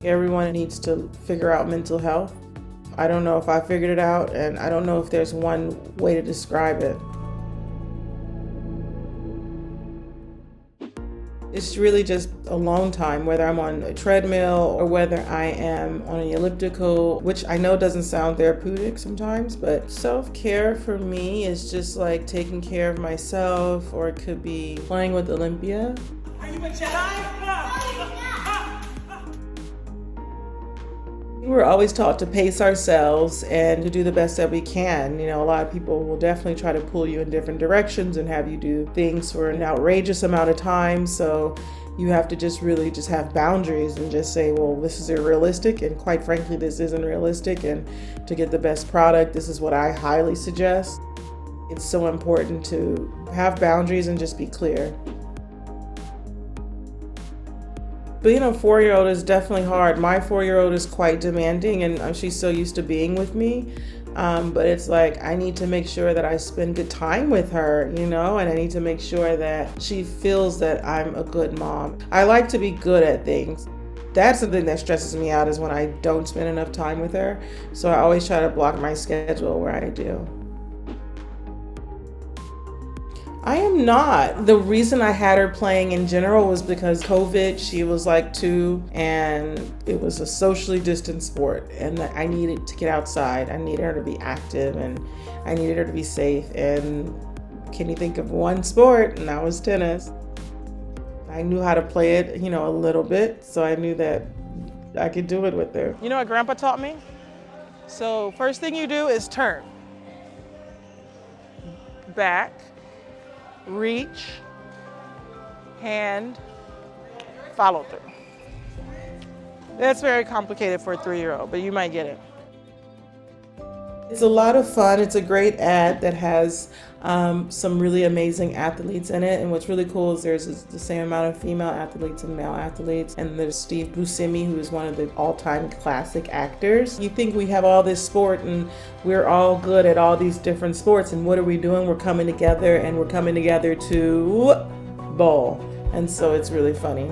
Everyone needs to figure out mental health. I don't know if I figured it out, and I don't know if there's one way to describe it. It's really just alone time, whether I'm on a treadmill or whether I am on an elliptical, which I know doesn't sound therapeutic sometimes, but self-care for me is just like taking care of myself, or it could be playing with Olympia. Are you a Jedi? We're always taught to pace ourselves and to do the best that we can. You know, a lot of people will definitely try to pull you in different directions and have you do things for an outrageous amount of time. So you have to just really just have boundaries and just say, well, this is realistic, and quite frankly, this isn't realistic. And to get the best product, this is what I highly suggest. It's so important to have boundaries and just be clear. Being a 4-year-old is definitely hard. My 4-year-old is quite demanding, and she's so used to being with me. But it's like, I need to make sure that I spend good time with her, you know, and I need to make sure that she feels that I'm a good mom. I like to be good at things. That's something that stresses me out, is when I don't spend enough time with her. So I always try to block my schedule where I do. I am not. The reason I had her playing in general was because COVID. She was like 2, and it was a socially distant sport, and I needed to get outside. I needed her to be active, and I needed her to be safe. And can you think of one sport? And that was tennis. I knew how to play it, you know, a little bit, so I knew that I could do it with her. You know what Grandpa taught me? So first thing you do is turn. Back. Reach, hand, follow through. That's very complicated for a 3-year-old, but you might get it. It's a lot of fun. It's a great ad that has some really amazing athletes in it. And what's really cool is there's the same amount of female athletes and male athletes. And there's Steve Buscemi, who is one of the all-time classic actors. You think we have all this sport and we're all good at all these different sports. And what are we doing? We're coming together, and we're coming together to bowl. And so it's really funny.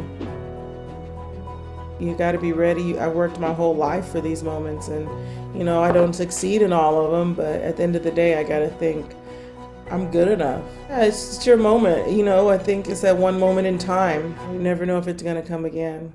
You got to be ready. I worked my whole life for these moments, and you know, I don't succeed in all of them, but at the end of the day, I got to think I'm good enough. Yeah, it's your moment. You know, I think it's that one moment in time. You never know if it's going to come again.